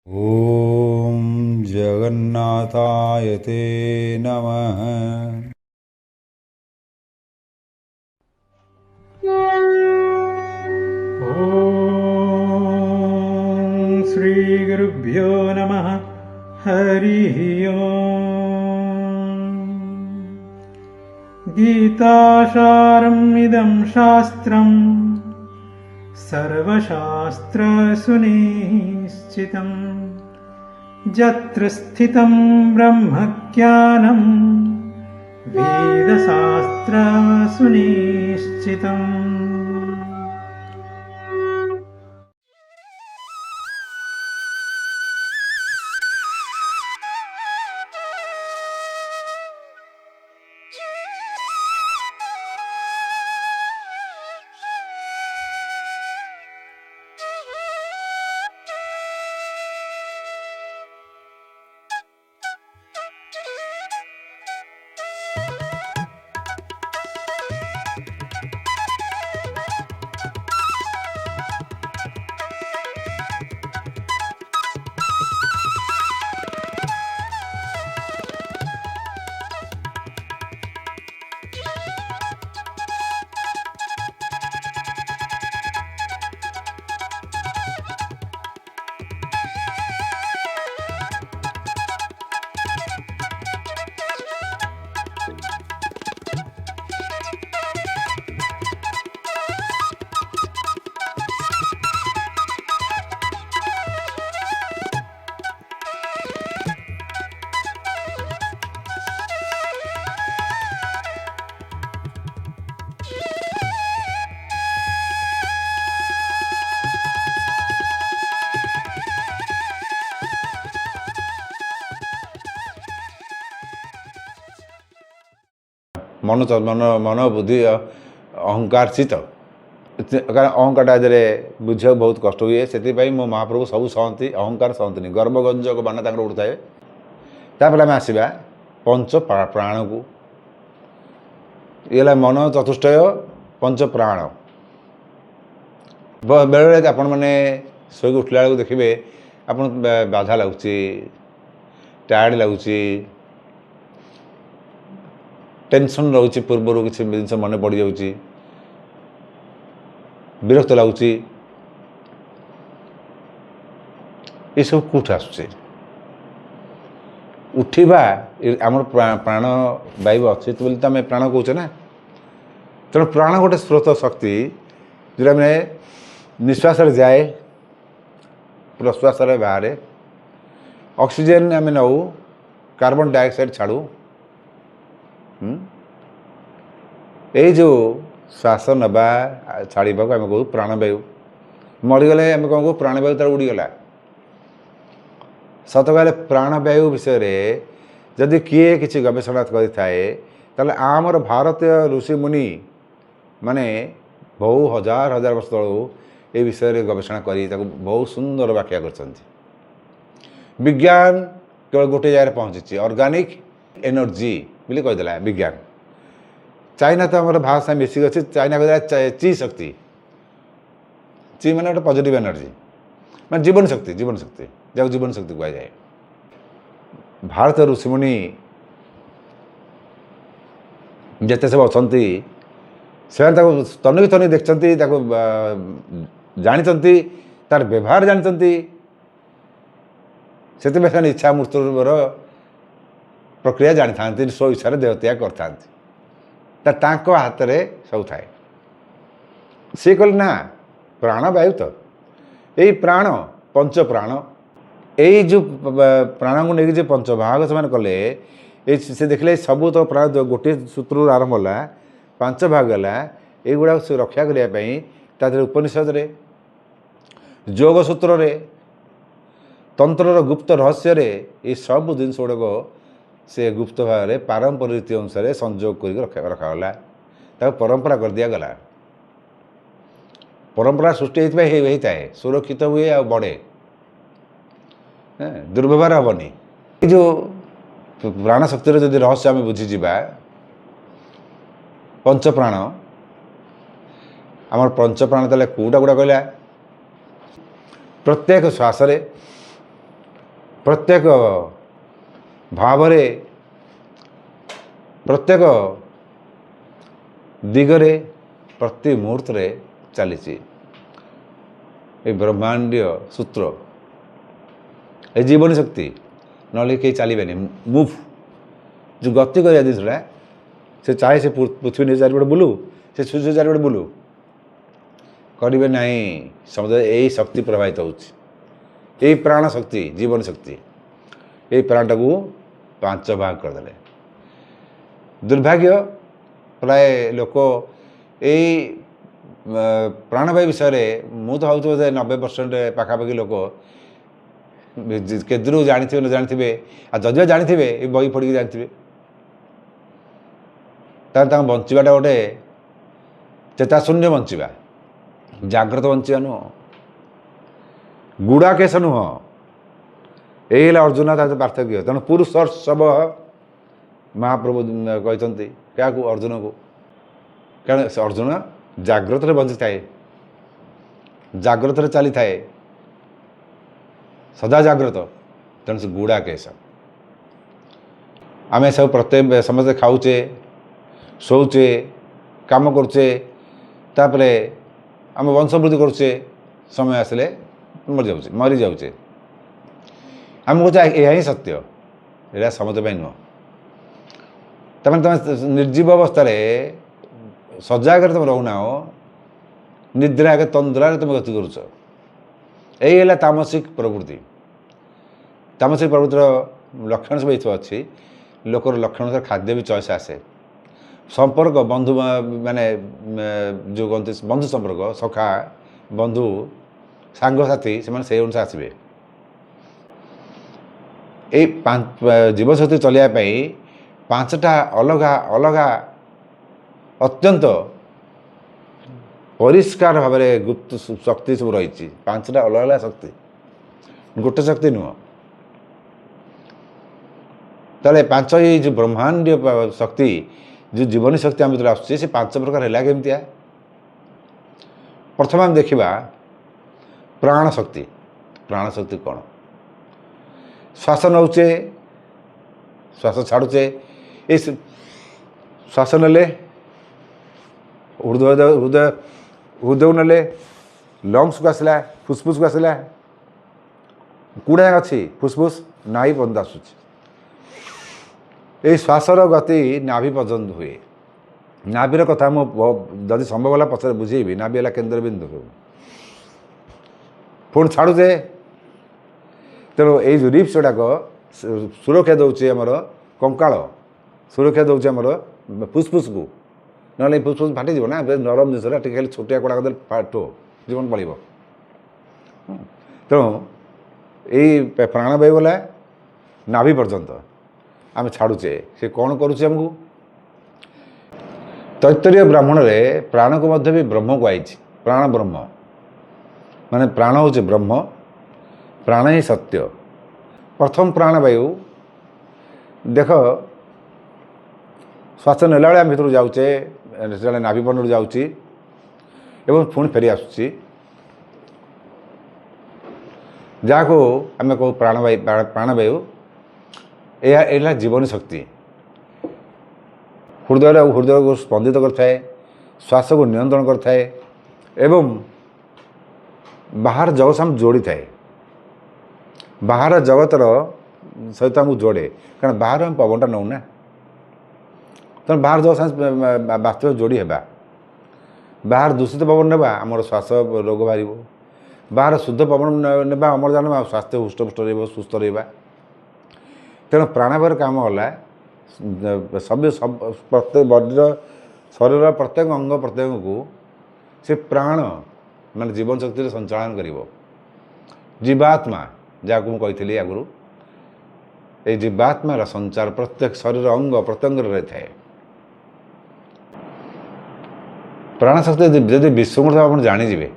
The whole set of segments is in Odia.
ॐ जगन्नाथाय ते नमः। ॐ श्रीगुरुभ्यो नमः। हरिः ओम्। गीतासारम् इदं शास्त्रम् सर्वशास्त्रसुनिश्चितम् यत्र स्थितं ब्रह्मज्ञानं वेदशास्त्रसुनिश्चितम्। मन मन मन बुद्धि अहंकार चित्त कारण अहंकार आदि बुझा बहुत कष्ट हुए से मो महाप्रभु सब सहती अहंकार सहती गर्वगंजक बाण तक उड़ू थाए। तापर आम आसवा पंच प्राण को ये मन चतुष्टय पंच प्राण बेले आपण मैंने शोक उठला बेलू देखिए आप बाधा लगुच टायर्ड लगुच टेंशन रोचे पूर्वर किसी जिन मन पड़ जाऊँगी विरक्त लगुच ये सब कौट आस उठा आम प्राण वायु अच्छे तो आम प्राण कौचे ना तेणु प्राण गोटे स्रोत शक्ति जो मैंने निश्वास जाए प्रश्वास बाहर ऑक्सीजन आम नौ कार्बन डाइऑक्साइड छाड़ू यही जो श्वास नवा छाड़ा को आम कहू प्राणवायु मरीगले आम कौन कहू प्राणवायु तर उड़ीगला सत कहले प्राणवायु विषय जदि किए किसी गवेषणा करें आमर भारतीय ऋषि मुनि माने बहु हजार हजार वर्ष तलू ये विषय गवेषणा कर बहुत सुंदर व्याख्या कर विज्ञान केवल गोटे जगह पहुँची ऑर्गेनिक एनर्जी बोली कहीदेला विज्ञान। चाइना तो आम भारत साथ मिसिक अच्छी चाइना कह ची शक्ति ची मैंने गोटे पॉजिटिव एनर्जी मैं जीवन शक्ति जहाँ जीवन शक्ति कह जाए। भारत ऋषिमुनि जिते सब अच्छा से तनु भी तनु देखते जानते तार व्यवहार जानते से इच्छा मृत्युर प्रक्रिया जानी था स्व इच्छा देह त्याग कर हाथ में सब थाए सी कह ना प्राण वायु तो यही प्राण पंच प्राण यही जो प्राण को लेकिन जो पंचभाग से कले से देखले सब तो प्राण गोटे सूत्र आरंभ है पांच भाग है युवा से रक्षा करने उपनिषद योग सूत्र तंत्र गुप्त रहस्य ये सब जिनस गुड़ाक से गुप्त भाव में पारंपरिक रीति अनुसार संजोग कर रखागला परंपरा कर दिगला परंपरा सृष्टि होता है सुरक्षित हुए आ बढ़े दुर्व्यवहार हेनी जो प्राण शक्तिर जदि रहस्य आम बुझीजा पंचप्राण आम पंचप्राण तेल कौटा गुड़ा कहला प्रत्येक श्वास ପ୍ରତ୍ୟେକ ଭାବରେ ପ୍ରତ୍ୟେକ ଦିଗରେ ପ୍ରତି ମୁହୂର୍ତ୍ତରେ ଚାଲିଛି ଏ ବ୍ରହ୍ମାଣ୍ଡୀୟ ସୂତ୍ର, ଏ ଜୀବନୀ ଶକ୍ତି। ନହେଲେ କେହି ଚାଲିବେନି। ମୁଭ୍ ଯେଉଁ ଗତି କରିବା ଜିନିଷଟା, ସେ ଚାहे ସେ ପୃଥିବୀ ନିଜ ଚାରିପଟେ ବୁଲୁ, ସେ ସୂର୍ଯ୍ୟ ଚାରିପଟେ ବୁଲୁ, କରିବେ ନାହିଁ। ସମସ୍ତେ ଏଇ ଶକ୍ତି ପ୍ରବାହିତ ହେଉଛି, ଏଇ ପ୍ରାଣ ଶକ୍ତି, ଜୀବନ ଶକ୍ତି। ଏଇ ପ୍ରାଣଟାକୁ 5 ଭାଗ କରିଦେଲେ। ଦୁର୍ଭାଗ୍ୟ, ପ୍ରାୟ ଲୋକ ଏଇ ପ୍ରାଣବାୟୁ ବିଷୟରେ ମୁଁ ତ ଭାବୁଛି ବୋଧେ 90% ପାଖାପାଖି ଲୋକ କେଦୂରୁ ଜାଣିଥିବେ ନ ଜାଣିଥିବେ, ଆଉ ଯଦି ଜାଣିଥିବେ ଏ ବହି ପଢ଼ିକି ଜାଣିଥିବେ। ତାହେଲେ ତାଙ୍କ ବଞ୍ଚିବାଟା ଗୋଟେ ଚେତାଶୂନ୍ୟ ବଞ୍ଚିବା, ଜାଗ୍ରତ ବଞ୍ଚିବା ନୁହଁ, ଗୁଡ଼ାକେଶ ନୁହଁ। ଏଇ ହେଲା ଅର୍ଜୁନ ତା ପାର୍ଥକ୍ୟ। ତେଣୁ ପୁରୁଷର୍ଷବ ମହାପ୍ରଭୁ କହିଛନ୍ତି କାହାକୁ? ଅର୍ଜୁନକୁ। କାରଣ ସେ ଅର୍ଜୁନ ଜାଗ୍ରତରେ ବଞ୍ଚିଥାଏ, ଜାଗ୍ରତରେ ଚାଲିଥାଏ, ସଦା ଜାଗ୍ରତ। ତେଣୁ ସେ ଗୁଡ଼ାକେଶ। ଆମେ ସବୁ ସମସ୍ତେ ଖାଉଛେ, ଶୋଉଛେ, କାମ କରୁଛେ, ତାପରେ ଆମେ ବଂଶବୃଦ୍ଧି କରୁଛେ, ସମୟ ଆସିଲେ ମରିଯାଉଛେ। ଆମେ କହୁଛେ ଏହା ହିଁ ସତ୍ୟ। ଏଇଟା ସମସ୍ତ ପାଇଁ ନୁହଁ। ତାମାନେ ତୁମେ ନିର୍ଜୀବ ଅବସ୍ଥାରେ ସଜାଗରେ ତୁମେ ରହୁନାହ, ନିଦ୍ରା ତନ୍ଦ୍ରାରେ ତୁମେ ଗତି କରୁଛ। ଏଇ ହେଲା ତାମସିକ ପ୍ରବୃତ୍ତି। ତାମସିକ ପ୍ରବୃତ୍ତିର ଲକ୍ଷଣ ସବୁ ଏଇଥିବ ଅଛି। ଲୋକର ଲକ୍ଷଣ ଅନୁସାରେ ଖାଦ୍ୟ ବି ଚଏସ୍ ଆସେ। ସମ୍ପର୍କ ବନ୍ଧୁ ମାନେ ଯେଉଁ କହନ୍ତି ବନ୍ଧୁ ସମ୍ପର୍କ, ସଖା ବନ୍ଧୁ ସାଙ୍ଗସାଥି, ସେମାନେ ସେଇ ଅନୁସାରେ ଆସିବେ। ଏଇ ଜୀବଶକ୍ତି ଚଳିବା ପାଇଁ 5ଟା ଅଲଗା ଅଲଗା ଅତ୍ୟନ୍ତ ପରିଷ୍କାର ଭାବରେ ଗୁପ୍ତ ଶକ୍ତି ସବୁ ରହିଛି। 5ଟା ଅଲଗା ଅଲଗା ଶକ୍ତି, ଗୋଟେ ଶକ୍ତି ନୁହଁ। ତାହେଲେ ଏଇ ଯେଉଁ ବ୍ରହ୍ମାଣ୍ଡୀୟ ଶକ୍ତି, ଯେଉଁ ଜୀବନୀ ଶକ୍ତି ଆମ ଭିତରେ ଆସୁଛି, ସେ 5 ପ୍ରକାର ହେଲା କେମିତିଆ? ପ୍ରଥମେ ଆମେ ଦେଖିବା ପ୍ରାଣ ଶକ୍ତି। ପ୍ରାଣ ଶକ୍ତି କ'ଣ? ଶ୍ୱାସ ନେଉଛେ, ଶ୍ୱାସ ଛାଡ଼ୁଛେ। ଏଇ ଶ୍ୱାସ ନେଲେ ହୃଦୟକୁ ନେଲେ, ଲଙ୍ଗସକୁ ଆସିଲା, ଫୁସଫୁସକୁ ଆସିଲା, କୁଡ଼ା ଅଛି ଫୁସଫୁସ୍, ନାଭି ପର୍ଯ୍ୟନ୍ତ ଆସୁଛି। ଏଇ ଶ୍ୱାସର ଗତି ନାଭି ପର୍ଯ୍ୟନ୍ତ ହୁଏ। ନାଭିର କଥା ମୁଁ ଯଦି ସମ୍ଭବ ହେଲା ପଛରେ ବୁଝେଇବି। ନାଭି ହେଲା କେନ୍ଦ୍ରବିନ୍ଦୁ। ପୁଣି ଛାଡ଼ୁଛେ। ତେଣୁ ଏଇ ଯେଉଁ ରିପ୍ସ ଗୁଡ଼ାକ ସୁରକ୍ଷା ଦେଉଛି ଆମର କଙ୍କାଳ, ସୁରକ୍ଷା ଦେଉଛି ଆମର ଫୁସଫୁସକୁ। ନହେଲେ ଏଇ ଫୁସଫୁସ୍ ଫାଟିଯିବ ନା, ନରମ ଜିନିଷଟା ଟିକେ ଖାଲି ଛୋଟିଆ କଡ଼ା କରିଦେଲେ ଫାଟୁ, ଜୀବନ ପଳିବ। ତେଣୁ ଏଇ ପ୍ରାଣବାୟୁ ଗଲା ନାଭି ପର୍ଯ୍ୟନ୍ତ, ଆମେ ଛାଡ଼ୁଛେ। ସେ କ'ଣ କରୁଛି ଆମକୁ? ତୈତ୍ତରୀୟ ବ୍ରାହ୍ମଣରେ ପ୍ରାଣକୁ ମଧ୍ୟ ବି ବ୍ରହ୍ମ କୁହାଯାଇଛି। ପ୍ରାଣ ବ୍ରହ୍ମ, ମାନେ ପ୍ରାଣ ହେଉଛି ବ୍ରହ୍ମ, ପ୍ରାଣ ହିଁ ସତ୍ୟ। ପ୍ରଥମ ପ୍ରାଣବାୟୁ ଦେଖ, ଶ୍ୱାସ ନେଲାବେଳେ ଆମେ ଭିତରକୁ ଯାଉଛେ, ସେତେବେଳେ ନାଭି ପଣ୍ଡରୁ ଯାଉଛି ଏବଂ ପୁଣି ଫେରି ଆସୁଛି, ଯାହାକୁ ଆମେ କହୁ ପ୍ରାଣବାୟୁ। ଏହା ହେଲା ଜୀବନୀ ଶକ୍ତି। ହୃଦୟକୁ ସ୍ପନ୍ଦିତ କରିଥାଏ, ଶ୍ୱାସକୁ ନିୟନ୍ତ୍ରଣ କରିଥାଏ ଏବଂ ବାହାର ଜଗତ ସାଙ୍ଗେ ଯୋଡ଼ିଥାଏ। ବାହାର ଜଗତର ସହିତ ଆମକୁ ଯୋଡ଼େ, କାରଣ ବାହାର ଆମେ ପବନଟା ନେଉନା। ତେଣୁ ବାହାର ଜଗତ ସାଙ୍ଗେ ବାସ୍ତବ ଯୋଡ଼ି ହେବା। ବାହାର ଦୂଷିତ ପବନ ନେବା, ଆମର ଶ୍ୱାସ ରୋଗ ବାହାରିବ। ବାହାର ଶୁଦ୍ଧ ପବନ ନେବା, ଅମ୍ଳଜାନ ନେବା, ସ୍ୱାସ୍ଥ୍ୟ ହୃଷ୍ଟପୃଷ୍ଟ ରହିବ, ସୁସ୍ଥ ରହିବା। ତେଣୁ ପ୍ରାଣବାୟୁର କାମ ହେଲା ପ୍ରତ୍ୟେକ ବଡ଼ିର ଶରୀରର ପ୍ରତ୍ୟେକ ଅଙ୍ଗ ପ୍ରତ୍ୟଙ୍ଗକୁ ସେ ପ୍ରାଣ ମାନେ ଜୀବନ ଶକ୍ତିରେ ସଞ୍ଚାଳନ କରିବ। ଜୀବାତ୍ମା, ଯାହାକୁ ମୁଁ କହିଥିଲି ଆଗରୁ, এই ଜୀବାତ୍ମାର ସଞ୍ଚାର ପ୍ରତ୍ୟେକ ଶରୀର ଅଙ୍ଗ ପ୍ରତ୍ୟଙ୍ଗରେ ରହିଥାଏ। ପ୍ରାଣଶକ୍ତି ଯଦି ବିଶୃଙ୍ଖଳ ଆପଣ ଜାଣିଯିବେ,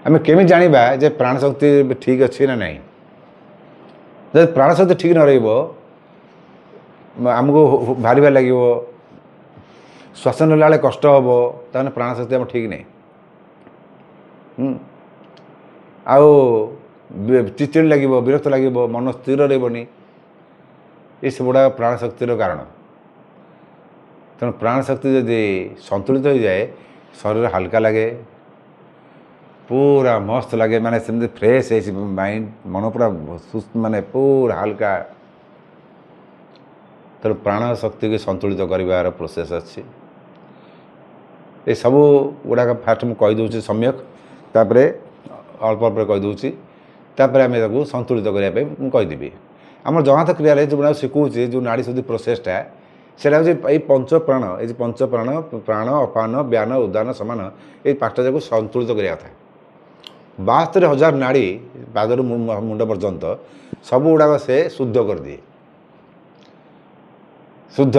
ଆମେ କେମିତି ଜାଣିବା ଯେ ପ୍ରାଣଶକ୍ତି ଠିକ୍ ଅଛି ନା ନାହିଁ? ଯଦି ପ୍ରାଣଶକ୍ତି ଠିକ୍ ନ ରହିବ, ଆମକୁ ଭାରିବା ଲାଗିବ, ଶ୍ୱାସ ନେଲା ବେଳେ କଷ୍ଟ ହେବ, ତାହେଲେ ପ୍ରାଣଶକ୍ତି ଆମର ଠିକ୍ ନାହିଁ। ଆଉ ଚିଚିଡ଼ି ଲାଗିବ, ବିରକ୍ତ ଲାଗିବ, ମନ ସ୍ଥିର ରହିବନି। ଏସବୁଗୁଡ଼ାକ ପ୍ରାଣଶକ୍ତିର କାରଣ। ତେଣୁ ପ୍ରାଣଶକ୍ତି ଯଦି ସନ୍ତୁଳିତ ହୋଇଯାଏ ଶରୀର ହାଲକା ଲାଗେ, ପୁରା ମସ୍ତ ଲାଗେ, ମାନେ ସେମିତି ଫ୍ରେଶ୍ ହେଇଛି ମାଇଣ୍ଡ, ମନ ପୁରା ମାନେ ପୁରା ହାଲକା। ତେଣୁ ପ୍ରାଣଶକ୍ତିକୁ ସନ୍ତୁଳିତ କରିବାର ପ୍ରୋସେସ୍ ଅଛି। ଏସବୁ ଗୁଡ଼ାକ ଫାଷ୍ଟ ମୁଁ କହିଦେଉଛି ସମ୍ୟକ, ତାପରେ ଅଳ୍ପ ଅଳ୍ପ କହିଦେଉଛି, ତାପରେ ଆମେ ତାକୁ ସନ୍ତୁଳିତ କରିବା ପାଇଁ ମୁଁ କହିଦେବି। ଆମର ଜଗନ୍ନାଥ କ୍ରିୟାରେ ଯେଉଁଗୁଡ଼ାକ ଶିଖଉଛି, ଯେଉଁ ନାଡ଼ି ଶୁଦ୍ଧି ପ୍ରୋସେସ୍ଟା, ସେଇଟା ହେଉଛି ଏଇ ପଞ୍ଚପ୍ରାଣ। ଏଇ ଯେ ପଞ୍ଚପ୍ରାଣ, ପ୍ରାଣ, ଅପାନ, ବ୍ୟାନ, ଉଦାନ, ସମାନ, ଏଇ ପାଞ୍ଚଟା ଯାକୁ ସନ୍ତୁଳିତ କରିବା କଥା। 72,000 ନାଡ଼ି ପାଦରୁ ମୁଣ୍ଡ ପର୍ଯ୍ୟନ୍ତ ସବୁଗୁଡ଼ାକ ସେ ଶୁଦ୍ଧ କରିଦିଏ, ଶୁଦ୍ଧ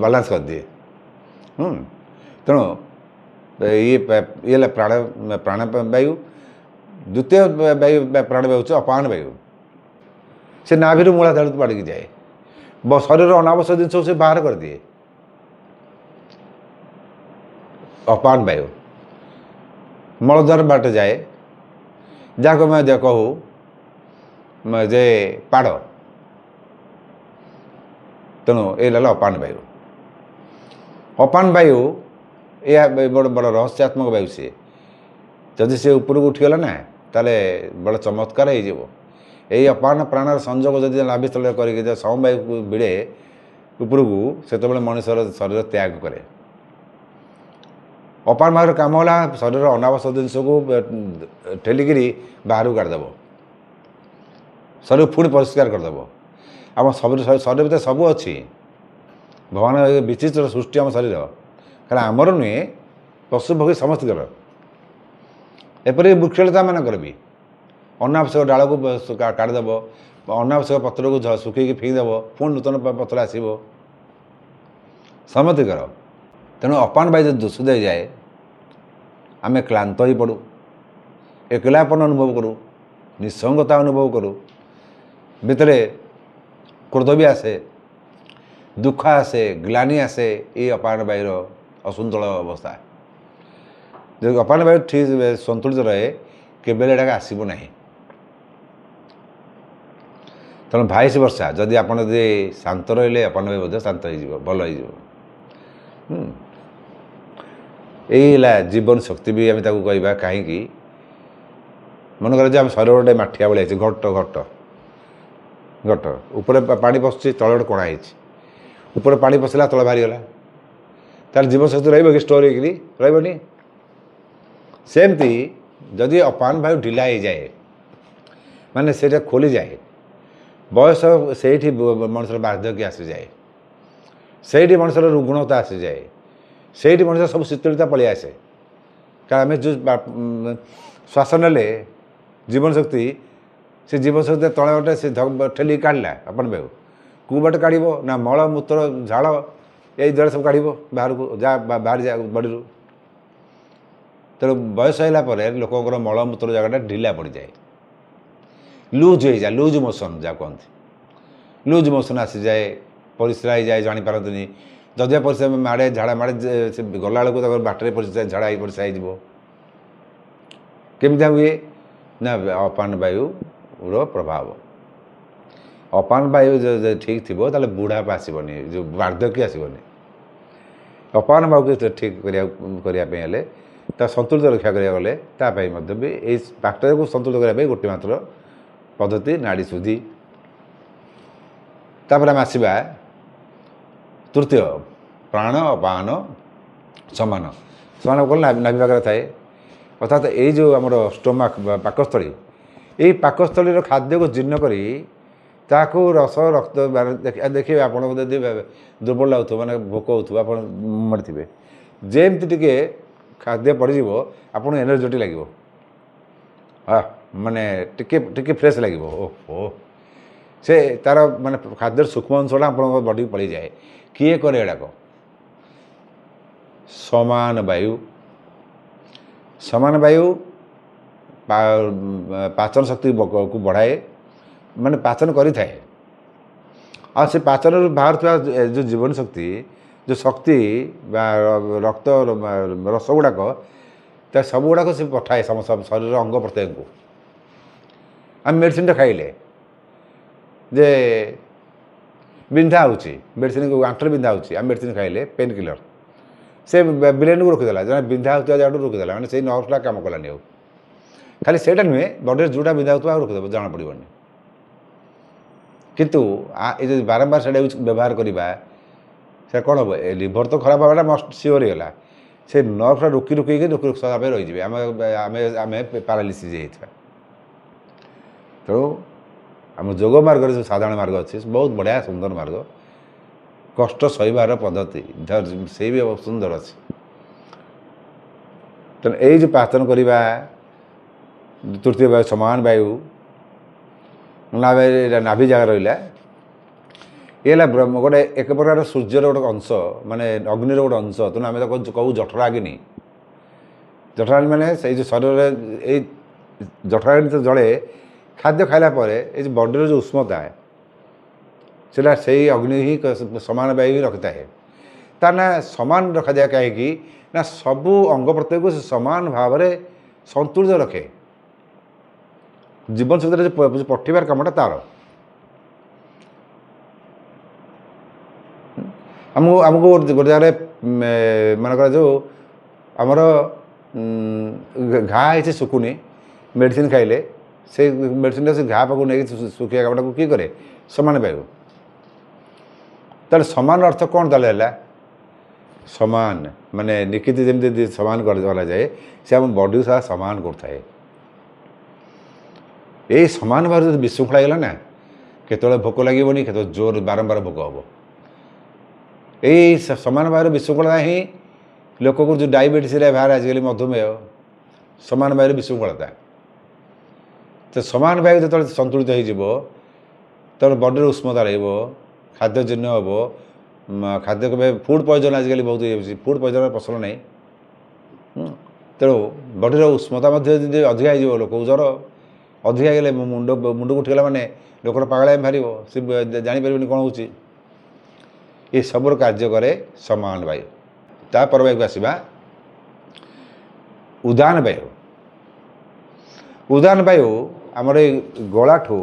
ବାଲାନ୍ସ କରିଦିଏ। ତେଣୁ ଇଏ ହେଲା ପ୍ରାଣବାୟୁ। ଦ୍ୱିତୀୟ ପ୍ରାଣବାୟୁ ହେଉଛି ଅପାନ ବାୟୁ। ସେ ନାଭିରୁ ମୂଳାଧାରକୁ ବାଡ଼ିକି ଯାଏ, ଶରୀରର ଅନାବଶ୍ୟକ ଜିନିଷକୁ ସେ ବାହାର କରିଦିଏ। ଅପାନ ବାୟୁ ମଳଦ୍ୱାର ବାଟେ ଯାଏ, ଯାହାକୁ ଆମେ କହୁ ଯେ ପାଡ଼। ତେଣୁ ଏ ହେଲା ଅପାନ ବାୟୁ। ଅପାନ ବାୟୁ ଏହା ବଡ଼ ବଡ଼ ରହସ୍ୟାତ୍ମକ ବାୟୁ। ସିଏ ଯଦି ସେ ଉପରକୁ ଉଠିଗଲା ନା, ତାହେଲେ ବଡ଼ ଚମତ୍କାର ହେଇଯିବ। ଏଇ ଅପାନ ପ୍ରାଣର ସଂଯୋଗ ଯଦି ନାଭିସ୍ଥଳରେ କରିକି ସମବାୟୁକୁ ଭିଡ଼େ ଉପରକୁ, ସେତେବେଳେ ମଣିଷର ଶରୀର ତ୍ୟାଗ କରେ। ଅପାନ ବାୟୁର କାମ ହେଲା ଶରୀରର ଅନାବଶ୍ୟକ ଜିନିଷକୁ ଠେଲିକିରି ବାହାରକୁ କାଢ଼ିଦେବ, ଶରୀର ପୁଣି ପରିଷ୍କାର କରିଦେବ। ଆମ ଶରୀର ଭିତରେ ସବୁ ଅଛି। ଭଗବାନ ବିଚିତ୍ର ସୃଷ୍ଟି ଆମ ଶରୀର, କାରଣ ଆମର ନୁହେଁ, ପଶୁପକ୍ଷୀ ସମସ୍ତଙ୍କର। ଏପରି ବୃକ୍ଷଲତାମାନଙ୍କର ବି ଅନାବଶ୍ୟକ ଡାଳକୁ କାଢ଼ିଦେବ, ଅନାବଶ୍ୟକ ପତ୍ରକୁ ଶୁଖେଇକି ଫିଙ୍ଗିଦେବ, ପୁଣି ନୂତନ ପତ୍ର ଆସିବ, ସମସ୍ତଙ୍କର। ତେଣୁ ଅପାନ ବାୟୁ ଯଦି ଦୂଷିତ ହୋଇଯାଏ, ଆମେ କ୍ଳାନ୍ତ ହୋଇପଡ଼ୁ, ଏକଲାପନ ଅନୁଭବ କରୁ, ନିଃସଙ୍ଗତା ଅନୁଭବ କରୁ, ଭିତରେ କ୍ରୋଧ ବି ଆସେ, ଦୁଃଖ ଆସେ, ଗ୍ଲାନି ଆସେ। ଏଇ ଅପାନ ବାୟୁର ଅସନ୍ତୁଳ ଅବସ୍ଥା। ଯଦି ଅପାନ ବାୟୁ ଠିକ୍ ସନ୍ତୁଳିତ ରହେ, କେବେ ଏଟାକୁ ଆସିବ ନାହିଁ। ତେଣୁ 22 ବର୍ଷ ଯଦି ଆପଣ ଯଦି ଶାନ୍ତ ରହିଲେ, ଅପାନ ବାୟୁ ମଧ୍ୟ ଶାନ୍ତ ହେଇଯିବ, ଭଲ ହେଇଯିବ। ଏଇ ହେଲା ଜୀବନ ଶକ୍ତି ବି ଆମେ ତାକୁ କହିବା। କାହିଁକି ମନେକର ଯେ ଆମ ଶରୀର ଗୋଟେ ମାଠିଆ ଭଳିଆ ହେଇଛି, ଘଟ ଉପରେ ପାଣି ପଶୁଛି, ତଳେ ଗୋଟେ କଣା ହେଇଛି। ଉପରେ ପାଣି ପଶିଲା, ତଳେ ବାହାରିଗଲା, ତାହେଲେ ଜୀବନଶକ୍ତି ରହିବ କି? ଷ୍ଟୋର୍ ହେଇକିରି ରହିବନି। ସେମିତି ଯଦି ଅପାନ ବାୟୁ ଢିଲା ହେଇଯାଏ, ମାନେ ସେଇଟା ଖୋଲିଯାଏ, ବୟସ ସେଇଠି ମଣିଷର ବାର୍ଦ୍ଧକ୍ୟ ଆସିଯାଏ, ସେଇଠି ମଣିଷର ରୁଗ୍ଣତା ଆସିଯାଏ, ସେଇଠି ମଣିଷ ସବୁ ଶୀତଳତା ପଳେଇ ଆସେ। କାରଣ ଆମେ ଯେଉଁ ଶ୍ୱାସ ନେଲେ ଜୀବନଶକ୍ତି, ସେ ଜୀବନଶକ୍ତି ତଳେ ଗୋଟେ ସେ ଠେଲିକି କାଢ଼ିଲା ଅପାନ ବାୟୁ। କେଉଁ ବାଟେ କାଢ଼ିବ ନା, ମଳ ମୂତ୍ର ଝାଳ ଏଇ ଦ୍ୱାରା ସବୁ କାଢ଼ିବ ବାହାରକୁ, ଯାହା ବାହାରିଯାଏ ବଡ଼ିରୁ। ତେଣୁ ବୟସ ହେଲା ପରେ ଲୋକଙ୍କର ମଳମୂତ୍ର ଜାଗାଟା ଢିଲା ପଡ଼ିଯାଏ, ଲୁଜ୍ ହେଇଯାଏ, ଲୁଜ୍ ମୋସନ୍ ଯାହା କୁହନ୍ତି। ଲୁଜ୍ ମୋସନ୍ ଆସିଯାଏ, ପରିସ୍ରା ହେଇଯାଏ, ଜାଣିପାରନ୍ତିନି। ଯଦିବା ପରିସ୍ରା ମାଡ଼େ, ଝାଡ଼ା ମାଡ଼େ, ସେ ଗଲାବେଳକୁ ତାଙ୍କର ବାଟରେ ପରିସ୍ରା ଝାଡ଼ା ହେଇ ପରିସ୍ରା ହେଇଯିବ। କେମିତି ହୁଏ ନା, ଅପାନ ବାୟୁର ପ୍ରଭାବ। ଅପାନ ବାୟୁ ଯଦି ଠିକ୍ ଥିବ, ତାହେଲେ ବୁଢ଼ାପା ଆସିବନି, ଯେଉଁ ବାର୍ଦ୍ଧକ୍ୟ ଆସିବନି। ଅପାନ ବାୟୁକୁ ଠିକ୍ କରିବା ପାଇଁ ହେଲେ, ତା ସନ୍ତୁଳିତ ରକ୍ଷା କରିବାକୁ ଗଲେ, ତା ପାଇଁ ମଧ୍ୟ ବି ଏଇ ପାଟକୁ ସନ୍ତୁଳିତ କରିବା ପାଇଁ ଗୋଟେ ମାତ୍ର ପଦ୍ଧତି, ନାଡ଼ି ଶୁଦ୍ଧି। ତାପରେ ଆମେ ଆସିବା ତୃତୀୟ, ପ୍ରାଣ ଅପାନ ସମାନ। ସମାନ କଲେ ନାଭି ପାଖରେ ଥାଏ, ଅର୍ଥାତ୍ ଏଇ ଯେଉଁ ଆମର ଷ୍ଟୋମାକ୍ ବା ପାକସ୍ଥଳୀ, ଏଇ ପାକସ୍ଥଳୀର ଖାଦ୍ୟକୁ ଜୀର୍ଣ୍ଣ କରି ତାକୁ ରସ ରକ୍ତ ଦେଖିବେ। ଆପଣଙ୍କୁ ଯଦି ଦୁର୍ବଳ ଲାଗୁଥିବ, ମାନେ ଭୋକ ହେଉଥିବ, ଆପଣ ମରିଥିବେ, ଯେମିତି ଟିକେ ଖାଦ୍ୟ ପଡ଼ିଯିବ, ଆପଣଙ୍କୁ ଏନର୍ଜେଟିକ୍ ଲାଗିବ, ମାନେ ଟିକେ ଫ୍ରେଶ୍ ଲାଗିବ। ଓହୋ, ସେ ତା'ର ମାନେ ଖାଦ୍ୟର ସୂକ୍ଷ୍ମ ଅଂଶଟା ଆପଣଙ୍କ ବଡ଼ିକୁ ପଳେଇଯାଏ। କିଏ କରେ ଏଗୁଡ଼ାକ? ସମାନ ବାୟୁ। ସମାନ ବାୟୁ ପାଚନ ଶକ୍ତିକୁ ବଢ଼ାଏ, ମାନେ ପାଚନ କରିଥାଏ। ଆଉ ସେ ପାଚନରୁ ବାହାରୁଥିବା ଯେଉଁ ଜୀବନ ଶକ୍ତି, ଯେଉଁ ଶକ୍ତି ବା ରକ୍ତ ରସ ଗୁଡ଼ାକ, ତା ସବୁଗୁଡ଼ାକ ସେ ପଠାଏ ସମସ୍ତ ଶରୀରର ଅଙ୍ଗ ପ୍ରତ୍ୟଙ୍ଗକୁ। ଆମେ ମେଡ଼ିସିନଟା ଖାଇଲେ ଯେ ବିନ୍ଧା ହେଉଛି ମେଡ଼ିସିନ ଆଣ୍ଠୁରେ ବିନ୍ଧା ହେଉଛି ଆମେ ମେଡ଼ିସିନ ଖାଇଲେ ପେନ୍ କିଲର ସେ ବ୍ରେନ୍କୁ ରୋକିଦେଲା ଜଣେ ବିନ୍ଧା ହେଉଥିବା ଜାଗାଠୁ ରୋକିଦେଲା ମାନେ ସେଇ ନର୍ଭଟା କାମ କଲାନି ଆଉ ଖାଲି ସେଇଟା ନୁହେଁ ବଡ଼ିରେ ଯେଉଁଟା ବିନ୍ଧା ହେଉଥିବା ଆଉ ରୋକିଦେବ ଜଣାପଡ଼ିବନି କିନ୍ତୁ ଏ ଯଦି ବାରମ୍ବାର ସେଇଟା ବ୍ୟବହାର କରିବା ସେଟା କ'ଣ ହେବ ଲିଭର ତ ଖରାପ ହେବାଟା ମଷ୍ଟ ସିଓର ହେଇଗଲା ସେ ନର୍ଭଟା ରୋକି ରୋକିକି ସଦା ପାଇଁ ରହିଯିବେ ଆମେ ଆମେ ଆମେ ପାରାଲିସିସ୍ ହେଇଯାଇଥିବା ତେଣୁ ଆମ ଯୋଗ ମାର୍ଗରେ ଯେଉଁ ସାଧାରଣ ମାର୍ଗ ଅଛି ବହୁତ ବଢ଼ିଆ ସୁନ୍ଦର ମାର୍ଗ କଷ୍ଟ ସହିବାର ପଦ୍ଧତି ସେଇ ବି ସୁନ୍ଦର ଅଛି ତେଣୁ ଏଇ ଯେଉଁ ପାଚନ କରିବା ତୃତୀୟ ବାୟୁ ସମାନ ବାୟୁ ନାଭି ଜାଗା ରହିଲା ଏ ହେଲା ଗୋଟେ ଏକ ପ୍ରକାର ସୂର୍ଯ୍ୟର ଗୋଟେ ଅଂଶ ମାନେ ଅଗ୍ନିର ଗୋଟେ ଅଂଶ ତେଣୁ ଆମେ ତାକୁ କହୁ ଜଠରାଗ୍ନି ଜଠରାଗ୍ନି ମାନେ ସେଇ ଯେଉଁ ଶରୀରରେ ଏଇ ଜଠରାଗ୍ନି ତ ଜଳେ ଖାଦ୍ୟ ଖାଇଲା ପରେ ଏଇ ଯେଉଁ ବଡ଼ିର ଯେଉଁ ଉଷ୍ମତା ସେଇଟା ସେଇ ଅଗ୍ନି ହିଁ ସମାନ ବାୟୁ ହିଁ ରଖିଥାଏ ତା ନା ସମାନ ରଖାଯାଏ କାହିଁକି ନା ସବୁ ଅଙ୍ଗ ପ୍ରତ୍ୟେକକୁ ସେ ସମାନ ଭାବରେ ସନ୍ତୁଳିତ ରଖେ ଜୀବନ ସହିତ ପଠିବାର କାମଟା ତାର ଆମକୁ ଗୋଟେ ଜାଗାରେ ମନେକର ଯେଉଁ ଆମର ଘା ହେଇଛି ଶୁଖୁନି ମେଡ଼ିସିନ ଖାଇଲେ ସେଇ ମେଡ଼ିସିନଟା ସେ ଘା ପାଖକୁ ନେଇକି ଶୁଖିବା କାମଟାକୁ କିଏ କରେ ସମାନ ବାୟୁ ତାହେଲେ ସମାନ ଅର୍ଥ କ'ଣ ତାହେଲେ ହେଲା ସମାନ ମାନେ ନିକିତି ଯେମିତି ସମାନ କରାଯାଏ ସେ ଆମ ବଡ଼ିକୁ ସାରା ସମାନ କରୁଥାଏ ଏଇ ସମାନ ଭାବରେ ଯଦି ବିଶୃଙ୍ଖଳା ହେଇଗଲା ନା କେତେବେଳେ ଭୋକ ଲାଗିବନି କେତେବେଳେ ଜୋର ବାରମ୍ବାର ଭୋକ ହେବ ଏଇ ସମାନ ଭାବରେ ବିଶୃଙ୍ଖଳା ହିଁ ଲୋକଙ୍କୁ ଯେଉଁ ଡାଇବେଟିସ୍ରେ ବାହାରେ ଆଜିକାଲି ମଧୁମେହ ସମାନ ବାୟୁରେ ବିଶୃଙ୍ଖଳତା ତ ସମାନ ବାୟୁ ଯେତେବେଳେ ସନ୍ତୁଳିତ ହେଇଯିବ ତେଣୁ ବଡ଼ିର ଉଷ୍ମତା ରହିବ ଖାଦ୍ୟ ଜୀର୍ଣ୍ଣ ହେବ ଖାଦ୍ୟ କେବେ ଫୁଡ଼୍ ପଏଜନ୍ ଆଜିକାଲି ବହୁତ ହେଇଯାଉଛି ଫୁଡ଼୍ ପଏଜନ୍ର ପ୍ରଶ୍ନ ନାହିଁ ତେଣୁ ବଡ଼ିର ଉଷ୍ମତା ମଧ୍ୟ ଯଦି ଅଧିକା ହେଇଯିବ ଲୋକକୁ ଜ୍ୱର ଅଧିକା ହେଇଗଲେ ମୁଣ୍ଡକୁ ଉଠିଗଲା ମାନେ ଲୋକର ପାଗଳାମି ବାହାରିବ ସେ ଜାଣିପାରିବନି କ'ଣ ହେଉଛି ଏସବୁର କାର୍ଯ୍ୟ କରେ ସମାନ ବାୟୁ ତା ପର ବାୟୁକୁ ଆସିବା ଉଦାନ ବାୟୁ ଉଦାନ ବାୟୁ ଆମର ଏଇ ଗଳାଠୁ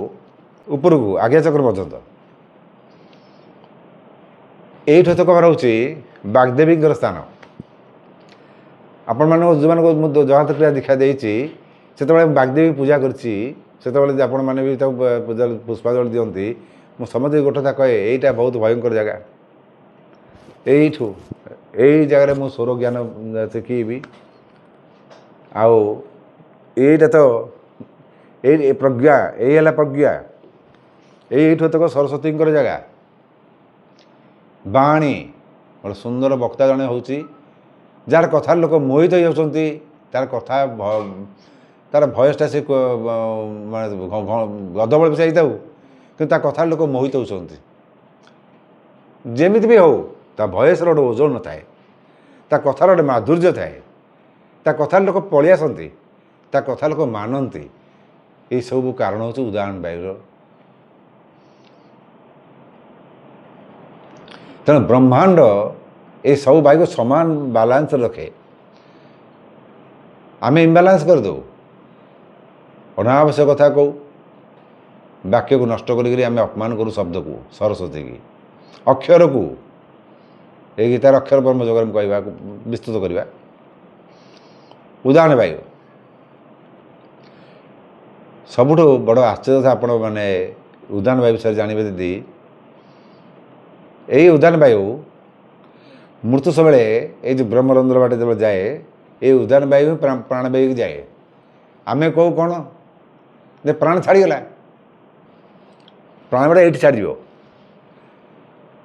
ଉପରକୁ ଆଜ୍ଞା ଚକ୍ର ପର୍ଯ୍ୟନ୍ତ ଏଇଠୁ ତ କମର ହେଉଛି ବାଗ୍ଦେବୀଙ୍କର ସ୍ଥାନ ଆପଣମାନଙ୍କୁ ଯେଉଁମାନଙ୍କୁ ମୁଁ ଜଗନ୍ନାଥ କ୍ରିୟା ଦୀକ୍ଷା ଦେଇଛି ସେତେବେଳେ ବାଗ୍ଦେବୀ ପୂଜା କରିଛି ସେତେବେଳେ ଆପଣମାନେ ବି ତାକୁ ପୂଜା ପୁଷ୍ପାଞ୍ଜଳି ଦିଅନ୍ତି ମୁଁ ସମସ୍ତେ ଗୋଟେ କଥା କହେ ଏଇଟା ବହୁତ ଭୟଙ୍କର ଜାଗା ଏଇଠୁ ଏଇ ଜାଗାରେ ମୁଁ ସ୍ୱର ଜ୍ଞାନ ଶିଖେଇବି ଆଉ ଏଇଟା ତ ଏଇ ପ୍ରଜ୍ଞା ଏଇ ହେଲା ପ୍ରଜ୍ଞା ଏଇଠୁ ତକ ସରସ୍ୱତୀଙ୍କର ଜାଗା ବାଣୀ ଗୋଟେ ସୁନ୍ଦର ବକ୍ତା ଜଣେ ହେଉଛି ଯାହାର କଥାରେ ଲୋକ ମୋହିତ ହେଇଯାଉଛନ୍ତି ତାର କଥା ତାର ଭଏସଟା ସେ ମାନେ ଗଦବଳ ବି ହେଇଥାଉ କିନ୍ତୁ ତା କଥାରେ ଲୋକ ମୋହିତ ହେଉଛନ୍ତି ଯେମିତି ବି ହେଉ ତା ଭଏସର ଗୋଟେ ଓଜନ ନଥାଏ ତା କଥାର ଗୋଟେ ମାଧୁର୍ଯ୍ୟ ଥାଏ ତା କଥାରେ ଲୋକ ପଳେଇ ଆସନ୍ତି ତା କଥା ଲୋକ ମାନନ୍ତି ଏଇସବୁ କାରଣ ହେଉଛି ଉଦାହରଣ ବାୟୁର ତେଣୁ ବ୍ରହ୍ମାଣ୍ଡ ଏସବୁ ବାୟୁକୁ ସମାନ ବାଲାନ୍ସରେ ରଖେ ଆମେ ଇମ୍ବାଲାନ୍ସ କରିଦେଉ ଅନାବଶ୍ୟକ କଥା କହୁ ବାକ୍ୟକୁ ନଷ୍ଟ କରିକରି ଆମେ ଅପମାନ କରୁ ଶବ୍ଦକୁ ସରସ୍ୱତୀକି ଅକ୍ଷରକୁ ଏଇ ଗୀତାର ଅକ୍ଷର ବ୍ରହ୍ମ ଯୋଗରେ କହିବାକୁ ବିସ୍ତୃତ କରିବା ଉଦାହରଣ ବାୟୁ ସବୁଠୁ ବଡ଼ ଆଶ୍ଚର୍ଯ୍ୟ କଥା ଆପଣ ମାନେ ଉଦାହରଣ ବାୟୁ ବିଷୟରେ ଜାଣିବେ ଯଦି ଏଇ ଉଦାହରଣ ବାୟୁ ମୃତ୍ୟୁ ସବୁବେଳେ ଏଇ ଯେଉଁ ବ୍ରହ୍ମରନ୍ଧ୍ର ବାଟେ ଯେତେବେଳେ ଯାଏ ଏଇ ଉଦାହରଣ ବାୟୁ ପ୍ରାଣବାୟୁକୁ ଯାଏ ଆମେ କହୁ କ'ଣ ଯେ ପ୍ରାଣ ଛାଡ଼ିଗଲା ପ୍ରାଣବାୟୁ ଏଇଠି ଛାଡ଼ିଯିବ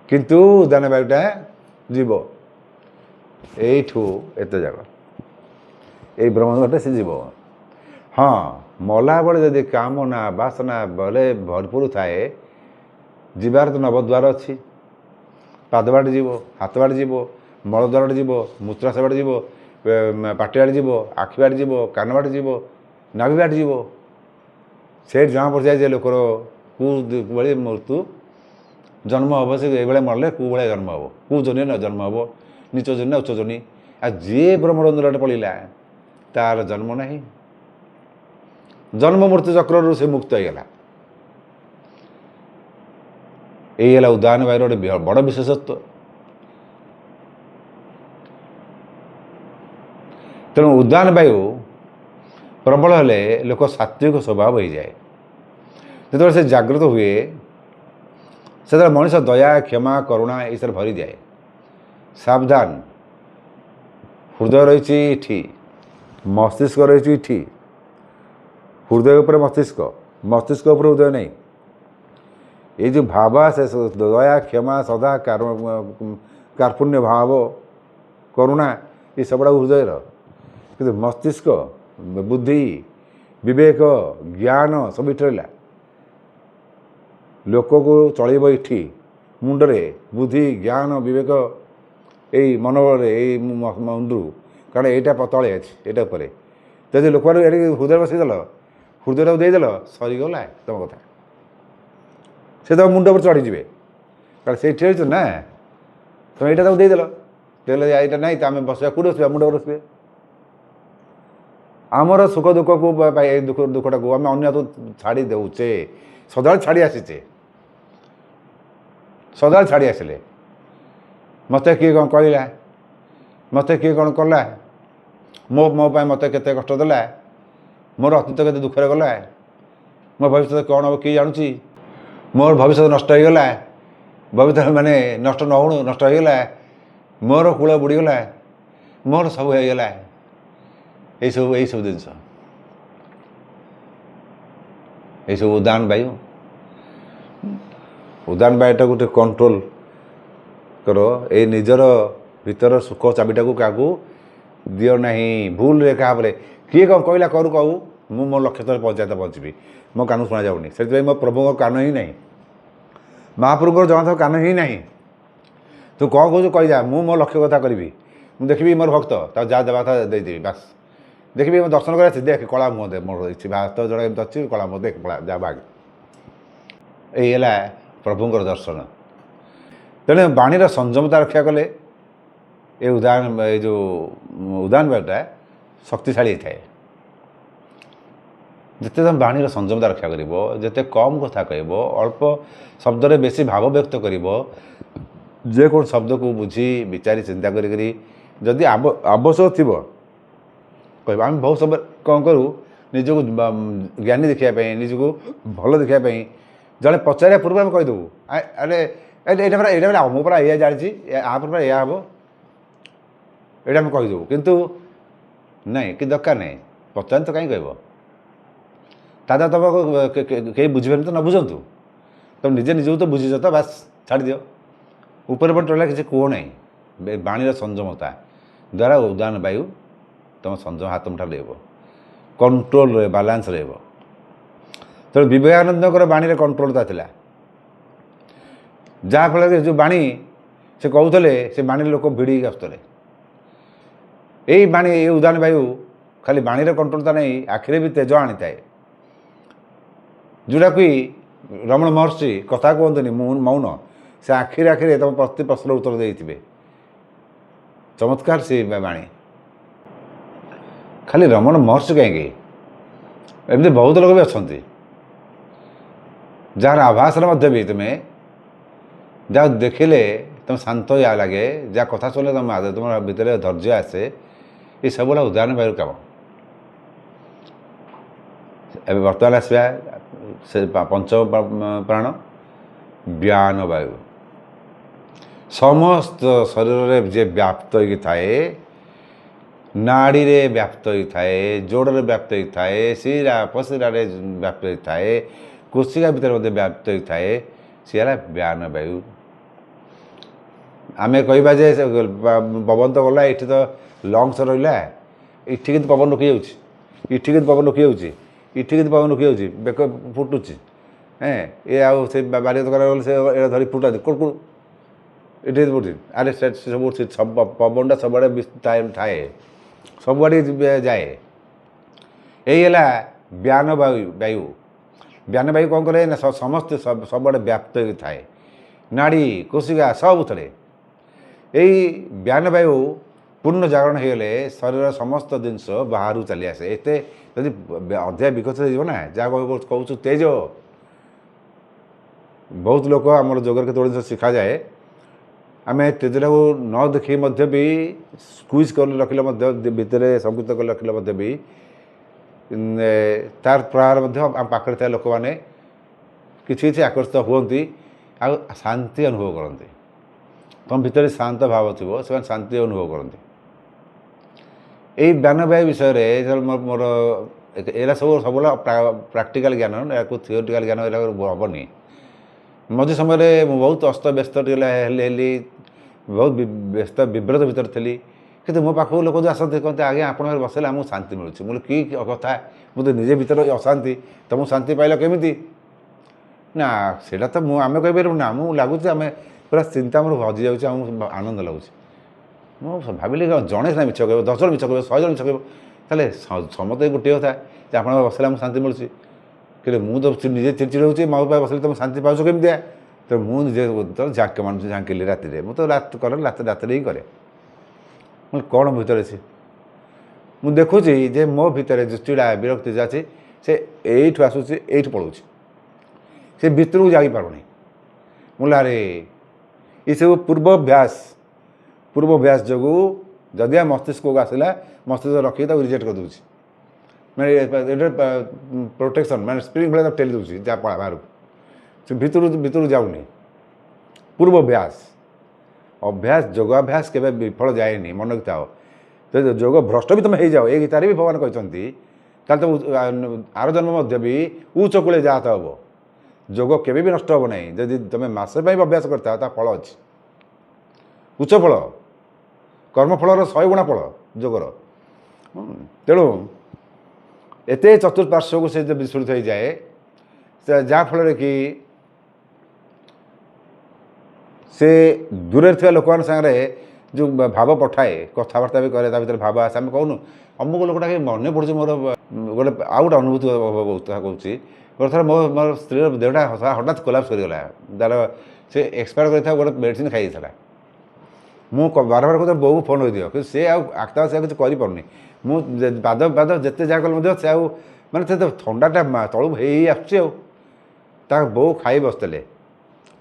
କିନ୍ତୁ ଉଦାହରଣ ବାୟୁଟା ଯିବ ଏଇଠୁ ଏତେ ଜାଗା ଏଇ ବ୍ରହ୍ମରନ୍ଧ୍ରଟେ ସେ ଯିବ ହଁ ମଲାବେଳେ ଯଦି କାମନା ବାସନା ବଲେ ଭରପୁର ଥାଏ ଯିବାର ତ ନବଦ୍ୱାର ଅଛି ପାଦ ବାଟେ ଯିବ ହାତ ବାଟେ ଯିବ ମଳଦ୍ୱାର ବାଟେ ଯିବ ମୂତ୍ରାଶୟ ବାଟେ ଯିବ ପାଟି ବାଟେ ଯିବ ଆଖି ବାଟେ ଯିବ କାନ ବାଟେ ଯିବ ନାଭି ବାଟେ ଯିବ ସେଇଠି ଜଣାପଡ଼ିଯାଏ ଯେ ଲୋକର କେଉଁଭଳି ମୃତ୍ୟୁ ଜନ୍ମ ହେବ ସେ ଏଇଭଳିଆ ମରିଲେ କେଉଁ ଭଳିଆ ଜନ୍ମ ହେବ କେଉଁ ଜନି ଜନ୍ମ ହେବ ନିଚ ଜନି ନା ଉଚ୍ଚ ଜନି ଆଉ ଯିଏ ବ୍ରହ୍ମରନ୍ଧ୍ରଟେ ପଡ଼ିଲା ତାର ଜନ୍ମ ନାହିଁ ଜନ୍ମ ମୃତ୍ୟୁ ଚକ୍ରରୁ ସେ ମୁକ୍ତ ହେଇଗଲା। ଏଇ ହେଲା ଉଦାହରଣ ବାୟୁର ଗୋଟେ ବଡ଼ ବିଶେଷତ୍ୱ। ତେଣୁ ଉଦାହରଣ ବାୟୁ ପ୍ରବଳ ହେଲେ ଲୋକ ସାତ୍ଵିକ ସ୍ୱଭାବ ହେଇଯାଏ। ଯେତେବେଳେ ସେ ଜାଗ୍ରତ ହୁଏ ସେତେବେଳେ ମଣିଷ ଦୟା, କ୍ଷମା, କରୁଣା ଏସବୁ ଭରିଯାଏ। ସାବଧାନ, ହୃଦୟ ରହିଛି ଏଠି, ମସ୍ତିଷ୍କ ରହିଛି ଏଠି। ହୃଦୟ ଉପରେ ମସ୍ତିଷ୍କ, ମସ୍ତିଷ୍କ ଉପରେ ହୃଦୟ ନାହିଁ। ଏଇ ଯେଉଁ ଭାବ ଆସେ ଦୟା, କ୍ଷମା, ଶ୍ରଦ୍ଧା, କାର୍ପଣ୍ୟ ଭାବ, କରୁଣା ଏସବୁଗୁଡ଼ାକ ହୃଦୟର। କିନ୍ତୁ ମସ୍ତିଷ୍କ, ବୁଦ୍ଧି, ବିବେକ, ଜ୍ଞାନ ସବୁ ଏଠି ରହିଲା। ଲୋକକୁ ଚଳିବ ଏଠି ମୁଣ୍ଡରେ, ବୁଦ୍ଧି, ଜ୍ଞାନ, ବିବେକ ଏଇ ମନୋବଳରେ, ଏଇ ମୁଣ୍ଡରୁ। କାରଣ ଏଇଟା ତଳେ ଅଛି, ଏଇଟା ଉପରେ। ଯଦି ଲୋକମାନଙ୍କୁ ଏଠି ହୃଦୟ ବସେଇଦେଲ, ହୃଦୟଟାକୁ ଦେଇଦେଲ, ସରିଗଲା ତମ କଥା। ସେ ତମ ମୁଣ୍ଡ ଉପରେ ଚଢ଼ିଯିବେ। କାରଣ ସେଇଠି ରହିଛ ନା, ତମେ ଏଇଟା ତାକୁ ଦେଇଦେଲ। ଦେଲେ ଏଇଟା ନାହିଁ ତ ଆମେ ବସିବା, କେଉଁଠି ବସିବା? ମୁଣ୍ଡ ଉପରେ ବସିବେ। ଆମର ସୁଖ ଦୁଃଖକୁ ଏଇ ଦୁଃଖଟାକୁ ଆମେ ଅନ୍ୟ ହାତକୁ ଛାଡ଼ି ଦେଉଛେ। ସଦାବେଳେ ଛାଡ଼ି ଆସିଛେ, ସଦାବେଳେ ଛାଡ଼ି ଆସିଲେ। ମୋତେ କିଏ କ'ଣ କହିଲା, ମୋତେ କିଏ କ'ଣ କଲା, ମୋ ପାଇଁ ମୋତେ କେତେ କଷ୍ଟ ଦେଲା, ମୋର ଅତୀତ କେତେ ଦୁଃଖରେ ଗଲା, ମୋ ଭବିଷ୍ୟତ କ'ଣ ହେବ କିଏ ଜାଣୁଛି, ମୋର ଭବିଷ୍ୟତ ନଷ୍ଟ ହେଇଗଲା, ଭବିଷ୍ୟତ ମାନେ ନଷ୍ଟ ନ ହଉଣୁ ନଷ୍ଟ ହେଇଗଲା, ମୋର କୂଳ ବୁଡ଼ିଗଲା, ମୋର ସବୁ ହେଇଗଲା। ଏଇସବୁ ଜିନିଷ, ଏଇସବୁ ଉଦାହରଣ ବାୟୁ। ଉଦାହରଣ ବାୟୁଟାକୁ ଟିକେ କଣ୍ଟ୍ରୋଲ କର। ଏଇ ନିଜର ଭିତର ସୁଖ ଚାବିଟାକୁ କାହାକୁ ଦିଅ ନାହିଁ। ଭୁଲରେ କାହା ପରେ କିଏ କ'ଣ କହିଲା କରୁ କହୁ, ମୁଁ ମୋ ଲକ୍ଷ୍ୟ ସ୍ଥଳରେ ପହଞ୍ଚିବି। ମୋ କାନକୁ ଶୁଣାଯାଉନି, ସେଥିପାଇଁ ମୋ ପ୍ରଭୁଙ୍କ କାନ ହିଁ ନାହିଁ, ମହାପ୍ରଭୁଙ୍କର ଜଗନ୍ନାଥ କାନ ହିଁ ନାହିଁ। ତୁ କ'ଣ କହୁଛୁ କହିଯା, ମୁଁ ମୋ ଲକ୍ଷ୍ୟ କଥା କରିବି। ମୁଁ ଦେଖିବି ମୋର ଭକ୍ତ, ତାକୁ ଯାହା ଦେବା କଥା ଦେଇଦେବି, ବାସ୍। ଦେଖିବି ମୋ ଦର୍ଶନ କରି ଅଛି, ଦେଖ କଳା ମୁହଁ ଦେ, ମୋର ଇচ্ছে ଭାତ ଜଣେ ଏମିତି ଅଛି, କଳା ମୁହଁ ଦେଖ, ପଳା ଯା ଭାଗ। ଏଇ ହେଲା ପ୍ରଭୁଙ୍କର ଦର୍ଶନ। ତେଣୁ ବାଣୀର ସଂଯମତା ରକ୍ଷା କଲେ ଏ ଯେଉଁ ଉଦାହରଣ ବାୟୁଟା ଶକ୍ତିଶାଳୀ ହେଇଥାଏ। ଯେତେ ତମେ ବାଣୀର ସଂଯମତା ରକ୍ଷା କରିବ, ଯେତେ କମ୍ କଥା କହିବ, ଅଳ୍ପ ଶବ୍ଦରେ ବେଶୀ ଭାବ ବ୍ୟକ୍ତ କରିବ, ଯେକୌଣସି ଶବ୍ଦକୁ ବୁଝି ବିଚାରି ଚିନ୍ତା କରିକରି ଯଦି ଆବଶ୍ୟକ ଥିବ କହିବ। ଆମେ ବହୁତ ସମୟ କ'ଣ କରୁ, ନିଜକୁ ଜ୍ଞାନୀ ଦେଖିବା ପାଇଁ, ନିଜକୁ ଭଲ ଦେଖିବା ପାଇଁ ଜଣେ ପଚାରିବା ପୂର୍ବରୁ ଆମେ କହିଦେବୁ, ଆରେ ଏଇଟା ମୁଁ ପରା ଏଇଆ ଜାଣିଛି, ଆ ପରେ ଏଇଆ ହେବ, ଏଇଟା ଆମେ କହିଦେବୁ। କିନ୍ତୁ ନାଇଁ, କିଛି ଦରକାର ନାହିଁ, ପଚାରନ୍ତୁ ତ କାହିଁକି କହିବ? ତା ଦ୍ୱାରା ତୁମକୁ କେହି ବୁଝିପାରିନି ତ ନ ବୁଝନ୍ତୁ, ତୁମେ ନିଜେ ନିଜକୁ ତ ବୁଝିଛ ତ, ବାସ୍ ଛାଡ଼ିଦିଅ। ଉପରେ ପଟେ ରହିଲା କିଛି କୁହ ନାହିଁ। ବାଣୀର ସଂଯମତା ଦ୍ୱାରା ଉଦାହରଣ ବାୟୁ ତୁମ ସଂଯମ ହାତ ମୁଠାରେ ରହିବ, କଣ୍ଟ୍ରୋଲ ରହିବ, ବାଲାନ୍ସ ରହିବ। ତେଣୁ ବିବେକାନନ୍ଦଙ୍କର ବାଣୀରେ କଣ୍ଟ୍ରୋଲତା ଥିଲା, ଯାହାଫଳରେ ଯେଉଁ ବାଣୀ ସେ କହୁଥିଲେ, ସେ ବାଣୀରେ ଲୋକ ଭିଡ଼ିକି ଆସୁଥିଲେ। ଏଇ ବାଣୀ, ଏଇ ଉଦାହରଣ ବାୟୁ ଖାଲି ବାଣୀର କଣ୍ଟ୍ରୋଲତା ନେଇ ଆଖିରେ ବି ତେଜ ଆଣିଥାଏ। ଯେଉଁଟାକି ରମଣ ମହର୍ଷି କଥା କୁହନ୍ତୁନି, ମୌନ, ସେ ଆଖିରେ ତୁମ ପ୍ରତି ପ୍ରଶ୍ନର ଉତ୍ତର ଦେଇଥିବେ। ଚମତ୍କାର ସେ ବାଣୀ। ଖାଲି ରମଣ ମହର୍ଷି କାହିଁକି, ଏମିତି ବହୁତ ଲୋକ ବି ଅଛନ୍ତି ଯାହାର ଆଭାସରେ ମଧ୍ୟ ବି ତୁମେ ଯାହା ଦେଖିଲେ ତୁମେ ଶାନ୍ତ ଲାଗେ, ଯାହା କଥା ଶୁଣିଲେ ତୁମ ଭିତରେ ଧୈର୍ଯ୍ୟ ଆସେ। ଏସବୁ ହେଲା ଉଦାହରଣ ବାୟୁର କାମ। ଏବେ ବର୍ତ୍ତମାନ ଆସିବା ସେ ପଞ୍ଚମ ପ୍ରାଣ ଜ୍ଞାନ ବାୟୁ। ସମସ୍ତ ଶରୀରରେ ଯେ ବ୍ୟାପ୍ତ ହୋଇକି ଥାଏ, ନାଡ଼ିରେ ବ୍ୟାପ୍ତ ହୋଇଥାଏ, ଯୋଡ଼ରେ ବ୍ୟାପ୍ତ ହୋଇଥାଏ, ଶିରା ପ୍ରଶିରାରେ ବ୍ୟାପ୍ତ ହୋଇଥାଏ, କୋଶିକା ଭିତରେ ମଧ୍ୟ ବ୍ୟାପ୍ତ ହୋଇଥାଏ, ସେ ହେଲା ଜ୍ଞାନ ବାୟୁ। ଆମେ କହିବା ଯେ ପବନ ତ ଗଲା, ଏଠି ତ ଲଙ୍ଗସ୍ ରହିଲା, ଏଠି କିନ୍ତୁ ପବନ ରୋକିଯାଉଛି, ଏଠି କିନ୍ତୁ ପବନ ରୋକିଯାଉଛି, ଏଠି କିନ୍ତୁ ପବନ ରୋକିଯାଉଛି, ବେକ ଫୁଟୁଛି। ଏ ଆଉ ସେ ବାରି ଦୋକାନ ଗଲେ ସେ ଏଇଟା ଧରି ଫୁଟାନ୍ତି କୁଡ଼ୁ କୁଡ଼ୁ, ଏଠି ଫୁଟୁଛି। ଆରେ ସେ ସବୁ ପବନଟା ସବୁଆଡ଼େ ଥାଏ, ସବୁଆଡ଼େ ଯାଏ। ଏଇ ହେଲା ଜ୍ଞାନ ବାୟୁ। ଜ୍ଞାନ ବାୟୁ କ'ଣ କରେ ନା, ସମସ୍ତେ ସବୁଆଡ଼େ ବ୍ୟାପ୍ତ ହୋଇକି ଥାଏ, ନାଡ଼ି କୋଶିକା ସବୁଥିରେ। ଏଇ ଜ୍ଞାନ ବାୟୁ ପୂର୍ଣ୍ଣ ଜାଗରଣ ହେଇଗଲେ ଶରୀରର ସମସ୍ତ ଜିନିଷ ବାହାରୁ ଚାଲି ଆସେ। ଏତେ ଯଦି ଅଧିକା ବିକଶିତ ହେଇଯିବ ନା, ଯାହା କହୁଛୁ ତେଜ। ବହୁତ ଲୋକ ଆମର ଯୋଗରେ କେତେବେଳେ ଜିନିଷ ଶିଖାଯାଏ, ଆମେ ତେଜଟାକୁ ନ ଦେଖି ମଧ୍ୟ ବି ସ୍କୁଇଜ୍ କରି ରଖିଲେ ମଧ୍ୟ ଭିତରେ ସଂକୁଚିତ କରି ରଖିଲେ ମଧ୍ୟ ବି ତାର ପ୍ରହାର ମଧ୍ୟ ଆମ ପାଖରେ ଥିବା ଲୋକମାନେ କିଛି କିଛି ଆକର୍ଷିତ ହୁଅନ୍ତି ଆଉ ଶାନ୍ତି ଅନୁଭବ କରନ୍ତି। ତୁମ ଭିତରେ ଶାନ୍ତ ଭାବ ଥିବ, ସେମାନେ ଶାନ୍ତି ଅନୁଭବ କରନ୍ତି। ଏଇ ଜ୍ଞାନବାୟୁ ବିଷୟରେ ମୋର ଏରା ସବୁବେଳେ ପ୍ରାକ୍ଟିକାଲ ଜ୍ଞାନ, ଏହାକୁ ଥିଓରିଟିକାଲ ଜ୍ଞାନ ଏରା ହେବନି। ମଝି ସମୟରେ ମୁଁ ବହୁତ ଅସ୍ତବ୍ୟସ୍ତ ଟିକେ ହେଲି, ବହୁତ ବ୍ୟସ୍ତ ବିବ୍ରତ ଭିତରେ ଥିଲି। କିନ୍ତୁ ମୋ ପାଖକୁ ଲୋକ ଯେଉଁ ଆସନ୍ତି କହନ୍ତି, ଆଜ୍ଞା ଆପଣଙ୍କ ଘରେ ବସିଲେ ଆମକୁ ଶାନ୍ତି ମିଳୁଛି। ମୁଁ କି କଥା, ମୁଁ ତ ନିଜେ ଭିତରେ ଅଶାନ୍ତି, ତୁମକୁ ଶାନ୍ତି ପାଇଲ କେମିତି? ନା ସେଇଟା ତ ଆମେ କହିପାରିବୁ ନା, ଆମକୁ ଲାଗୁଛି ଆମେ ପୁରା ଚିନ୍ତା ଆମର ହଜିଯାଉଛି, ଆମକୁ ଆନନ୍ଦ ଲାଗୁଛି। ମୁଁ ଭାବିଲି ଜଣେ ସିନା ମିଛ କହିବ, 10 ଜଣ ମିଛ କହିବ, 100 ଜଣ ମିଛ କହିବ, ତାହେଲେ ସମସ୍ତେ ଗୋଟିଏ କଥା ଯେ ଆପଣଙ୍କ ବସିଲେ ଆମକୁ ଶାନ୍ତି ମିଳୁଛି। କିନ୍ତୁ ମୁଁ ତ ନିଜେ ଚିଡ଼ଚିଡ଼ ହେଉଛି, ମୋ ପାଇଁ ବସିଲେ ତୁମେ ଶାନ୍ତି ପାଉଛ କେମିତିଆ? ତ ମୁଁ ନିଜେ ଝାଙ୍କିଲି ରାତିରେ, ମୁଁ ତ ରାତିରେ ହିଁ କରେ। ମୁଁ କ'ଣ ଭିତରେ ଅଛି, ମୁଁ ଦେଖୁଛି ଯେ ମୋ ଭିତରେ ଯେଉଁ ଚିଡ଼ା ବିରକ୍ତି ଯାହା ଅଛି ସେ ଏଇଠୁ ଆସୁଛି, ଏଇଠୁ ପଳାଉଛି, ସେ ଭିତରକୁ ଯାଇପାରୁନି। ମୁଁ ଆରେ ଏସବୁ ପୂର୍ବାଭ୍ୟାସ ଯୋଗୁଁ ଯଦି ମସ୍ତିଷ୍କକୁ ଆସିଲା, ମସ୍ତିଷ୍କ ରଖିକି ତାକୁ ରିଜେକ୍ଟ କରିଦେଉଛି। ମାନେ ଏଇଟା ପ୍ରୋଟେକ୍ସନ୍, ମାନେ ସ୍ପ୍ରିଙ୍ଗ ଭଳିଆ ତାକୁ ଠେଲି ଦେଉଛି ଯାହା ପଳା ବାହାରକୁ, ସେ ଭିତରକୁ ଯାଉନି। ଅଭ୍ୟାସ ଯୋଗାଭ୍ୟାସ କେବେ ବିଫଳ ଯାଏନି, ମନେ ରଖିଥାଅ। ଯଦି ଯୋଗ ଭ୍ରଷ୍ଟ ବି ତୁମେ ହେଇଯାଅ, ଏଇ ଗୀତାରେ ବି ଭଗବାନ କହିଛନ୍ତି, ତାହେଲେ ତ ଆର ଜନ୍ମ ମଧ୍ୟ ବି ଉଚ୍ଚ କୂଳେ ଯାହା ହେବ। ଯୋଗ କେବେ ବି ନଷ୍ଟ ହେବ ନାହିଁ। ଯଦି ତୁମେ ମାସେ ପାଇଁ ଅଭ୍ୟାସ କରିଥାଅ, ତା ଫଳ ଅଛି, ଉଚ୍ଚ ଫଳ, କର୍ମଫଳର 100 ଗୁଣା ଫଳ ଯୋଗର। ତେଣୁ ଏତେ ଚତୁଃପାର୍ଶ୍ୱକୁ ସେ ବିସ୍ତୃତ ହେଇଯାଏ, ଯାହାଫଳରେ କି ସେ ଦୂରରେ ଥିବା ଲୋକମାନଙ୍କ ସାଙ୍ଗରେ ଯେଉଁ ଭାବ ପଠାଏ, କଥାବାର୍ତ୍ତା ବି କରେ, ତା ଭିତରେ ଭାବ ଆସେ। ଆମେ କହୁନୁ ଅମୁକ ଲୋକଟା ମନେ ପଡ଼ୁଛି, ମୋର ଗୋଟେ ଆଉ ଗୋଟେ ଅନୁଭୂତି କହୁଛି। ଗୋଟେ ଥର ମୋର ସ୍ତ୍ରୀର ଦେହଟା ହଠାତ୍ କୋଲାପ୍ସ କରିଗଲା। ତାର ସେ ଏକ୍ସପାୟାର କରିଥିବା ଗୋଟେ ମେଡ଼ିସିନ ଖାଇଯାଇଥିଲା। ମୁଁ ବାରବାର କହୁଥିଲି ବୋଉକୁ ଫୋନ୍ କରିଦିଅ, କିନ୍ତୁ ସେ ଆଉ ସେ କିଛି କରିପାରୁନି। ମୁଁ ପାଦ ଯେତେ ଯାହା କଲେ ମଧ୍ୟ ସେ ଆଉ ମାନେ ସେ ଥଣ୍ଡାଟା ତଳକୁ ହେଇ ଆସୁଛି। ଆଉ ତାଙ୍କ ବୋଉ ଖାଇ ବସିଥିଲେ,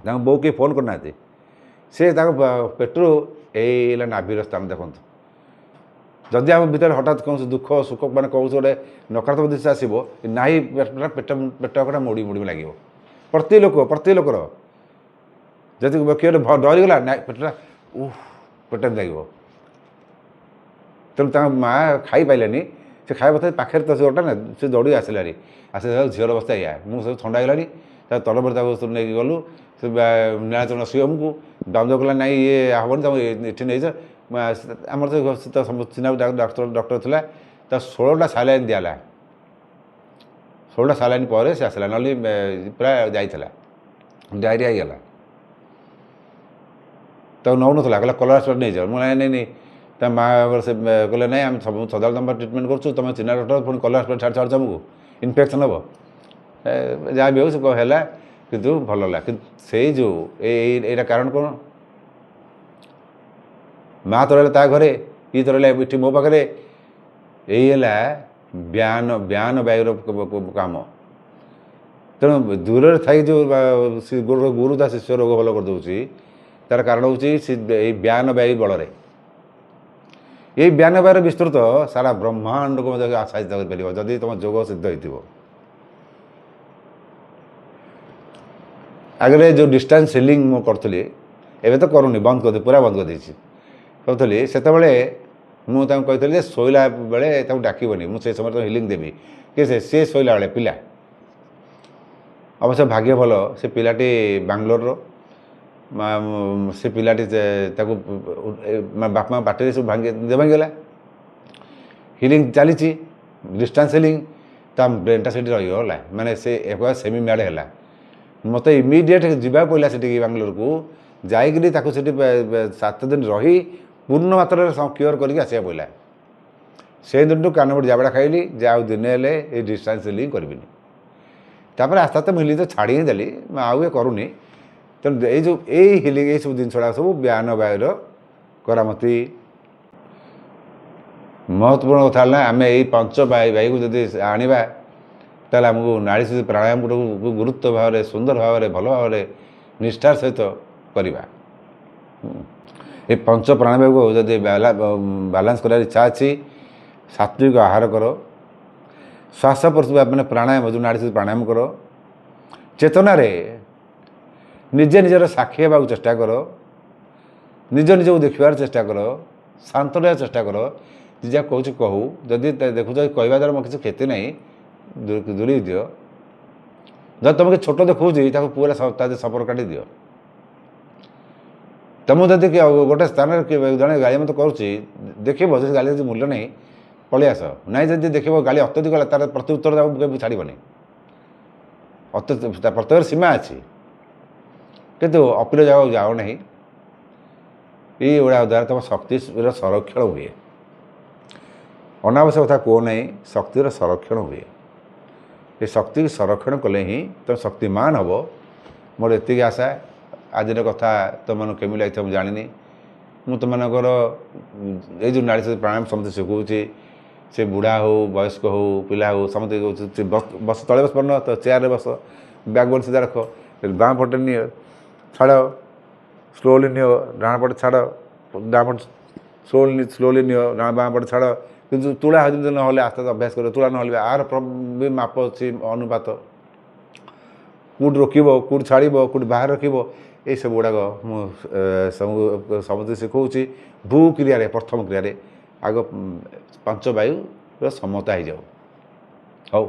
ତାଙ୍କ ବୋଉ କେହି ଫୋନ୍ କରିନାହାନ୍ତି। ସେ ତାଙ୍କ ପେଟରୁ ଏଇଲା ନାଭିର ସ୍ଥାନ ଦେଖନ୍ତୁ। ଯଦି ଆମ ଭିତରେ ହଠାତ୍ କୌଣସି ଦୁଃଖ ସୁଖ ମାନେ କୌଣସି ଗୋଟେ ନକାରାତ୍ମକ ଜିନିଷ ଆସିବ, ନାହିଁ ପେଟଟା ମୋଡ଼ି ଲାଗିବ। ପ୍ରତି ଲୋକର ଯଦି କିଏ ଡରିଗଲା, ନାଇଁ ପେଟଟା ପେଟରେ ଲାଗିବ। ତେଣୁ ତାଙ୍କ ମାଆ ଖାଇପାରିଲେନି। ସେ ଖାଇବା କଥା ପାଖରେ ତ ସେଟା ନା, ସେ ଦୌଡ଼ି ଆସିଲାଣି। ଝିଅର ଅବସ୍ଥା ଏଇଆ। ମୁଁ ସବୁ ଥଣ୍ଡା ହେଇଗଲାଣି, ତା ତଳପରେ ତାକୁ ନେଇକି ଗଲୁ। ସେ ନୀଳାଚଳ ଶିବମକୁ ଦାମ କଲା, ନାଇଁ ଇଏ ହେବନି, ତାକୁ ଏଠି ନେଇଛ। ଆମର ତ ଚିହ୍ନା ଡକ୍ଟର ଥିଲା। ତା 16ଟା ସାଲାଇନ୍ ଦିଆହେଲା। 16ଟା ସାଲାଇନ୍ ପରେ ସେ ଆସିଲା, ନହେଲେ ପୁରା ଯାଇଥିଲା, ଡାଇରିଆ ହେଇଗଲା। ତାକୁ ନେଉନଥିଲା, କହିଲା କଲରା ସ୍ଟୋର ନେଇଯାଅ। ମୁଁ ନାଇଁ। ତା ମାଆ ସେ କହିଲେ, ନାଇଁ ଆମେ ସଦାବେଳେ ତୁମ ଟ୍ରିଟମେଣ୍ଟ କରୁଛୁ, ତୁମେ ଚିହ୍ନା ଡକ୍ଟର, ପୁଣି କଲରା ସ୍ଟୋର ଛାଡ଼ି ଆମକୁ ଇନଫେକ୍ସନ୍ ହେବ। ଯାହା ବି ହଉ ସେ ହେଲା, କିନ୍ତୁ ଭଲ ହେଲା। କିନ୍ତୁ ସେଇ ଯେଉଁ ଏଇଟା କାରଣ କ'ଣ? ମା ତ ରହିଲା ତା ଘରେ, ଇଏ ତ ରହିଲା ଏଠି ମୋ ପାଖରେ। ଏଇ ହେଲା ଜ୍ଞାନ ବାୟୁର କାମ। ତେଣୁ ଦୂରରେ ଥାଇ ଯେଉଁ ଗୁରୁ ତା ଶିଷ୍ୟ ରୋଗ ଭଲ କରିଦେଉଛି, ତାର କାରଣ ହେଉଛି ଏଇ ଜ୍ଞାନ ବାୟୁ ବଳରେ। ଏଇ ଜ୍ଞାନ ବାୟୁର ବିସ୍ତୃତ ସାରା ବ୍ରହ୍ମାଣ୍ଡକୁ ମଧ୍ୟ ଆଚ୍ଛାଦିତ କରିପାରିବ, ଯଦି ତୁମ ଯୋଗ ସିଦ୍ଧ ହେଇଥିବ। ଆଗରେ ଯେଉଁ ଡିଷ୍ଟାନ୍ସ ହିଲିଂ ମୁଁ କରୁଥିଲି, ଏବେ ତ କରୁନି, ବନ୍ଦ କରିଦେଇ, ପୁରା ବନ୍ଦ କରିଦେଇଛି। କରୁଥିଲି ସେତେବେଳେ ମୁଁ ତାଙ୍କୁ କହିଥିଲି ଯେ ଶୋଇଲା ବେଳେ ତାକୁ ଡାକିବନି, ମୁଁ ସେ ସମୟରେ ତାକୁ ହିଲିଂ ଦେବି। କି ସେ ଶୋଇଲା ବେଳେ ପିଲା, ଅବଶ୍ୟ ଭାଗ୍ୟ ଭଲ, ସେ ପିଲାଟି ବାଙ୍ଗଲୋରର। ସେ ପିଲାଟି ତାକୁ ବାପା ମା ପାଟିରେ ସବୁ ଭାଙ୍ଗିଗଲା। ହିଲିଂ ଚାଲିଛି, ଡିଷ୍ଟାନ୍ସ ହିଲିଂ, ତା ବ୍ରେନ୍ଟା ସେଠି ରହିଗଲା, ମାନେ ସେ ସେମି ମ୍ୟାଡ଼୍ ହେଲା। ମୋତେ ଇମିଡ଼ିଏଟ୍ ଯିବାକୁ ପଡ଼ିଲା ସେଠିକି ବାଙ୍ଗଲୋରକୁ, ଯାଇକିରି ତାକୁ ସେଠି 7 ଦିନ ରହି ପୂର୍ଣ୍ଣ ମାତ୍ରାରେ କ୍ୟୁଅର୍ କରିକି ଆସିବାକୁ ପଡ଼ିଲା। ସେଇ ଦିନଠୁ କାନମୁଡ଼ି ଜାବଡ଼ା ଖାଇଲି ଯେ ଆଉ ଦିନେ ହେଲେ ଏଇ ଡିଷ୍ଟାନ୍ସ ହିଲିଂ କରିବିନି। ତାପରେ ଆସ୍ତେ ଆସ୍ତେ ମୁଁ ହିଲିଂ ତ ଛାଡ଼ି ହିଁ ଦେଲି, ମୁଁ ଆଉ ଏ କରୁନି। ତେଣୁ ଏଇ ହିଲିଂ, ଏଇସବୁ ଜିନିଷ ଗୁଡ଼ା ସବୁ ଜ୍ଞାନ ବାୟୁର କରାମତି। महत्वपूर्ण कथा ना आम यही पंच भाई को जदि आनिबा ताले आमको नाड़ी शुद्धि प्राणायाम को गुरुत्व भाव में सुंदर भाव में भल भाव में निष्ठार सहित करवा ये पंच प्राणायाम को जदि बालांस करार इच्छा अच्छी सात्विक आहार करो श्वास प्रश्वास मैंने प्राणायाम जो नाड़ी शुद्धि प्राणायाम करो चेतना रे निजे निजर साक्षी होगा चेष्टा कर निज निज को देखार चेष्टा कर शांत रहा चेष्टा कर जहाँ कौच कहू जदि देखुच कहवा द्वारा मोर किसी क्षति ना दूरी दियो जब तुमको छोट देखा पूरा सफर काटी दियो तुम जदि गोटे स्थान जड़े गाड़ी मत कर देख गाड़ी मूल्य नहीं पलि आस ना जब देख गाड़ी अत्यधिक गला तार प्रत्युत्तर छाड़बनी प्रत्येक सीमा अच्छी किंतु अप्रिय जगह जाओ नहीं ये गुड़ा द्वारा तुम शक्ति संरक्षण हुए अनावश्यक कथा कहो नहीं शक्तिर संरक्षण हुए ये शक्ति संरक्षण कले ही तुम शक्तिमान हम मोर एति आशा आज कथा तुम मन केमी लगे मुझे जानी मुझे तुमकर ये जो नाड़ी प्राणायाम समझते शिखाऊँगी से बुढ़ा हो वयस्क हो पिला हो समझते बस तले बस पड़न तो चेयर बस बैकबोन सीधा रख बाँ पटे नि छाड़ स्लोली नियो डाण पटे छाड़ डाण पटे स्लोली नियो बाँ पटे छाड़ कि तुला हो ना आस्ते आस्ते अभ्यास कर तुला ना आर भी माप अच्छी अनुपात कौट रोक कौट छाड़ कौट बाहर रख ये सब गुड़ाक समझते शिखाऊँगी भू क्रिया प्रथम क्रिया आग पंच वायु समता हो जाओ हौ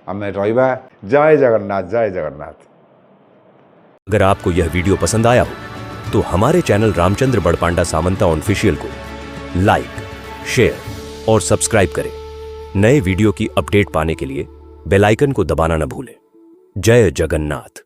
आम रहा। जय जगन्नाथ जय जगन्नाथ। अगर आपको यह वीडियो पसंद आया हो तो हमारे चैनल रामचंद्र बड़पांडा सामंता ऑफिशियल को लाइक, शेयर और सब्सक्राइब करें। नए वीडियो की अपडेट पाने के लिए बेल आइकन को दबाना न भूलें। जय जगन्नाथ।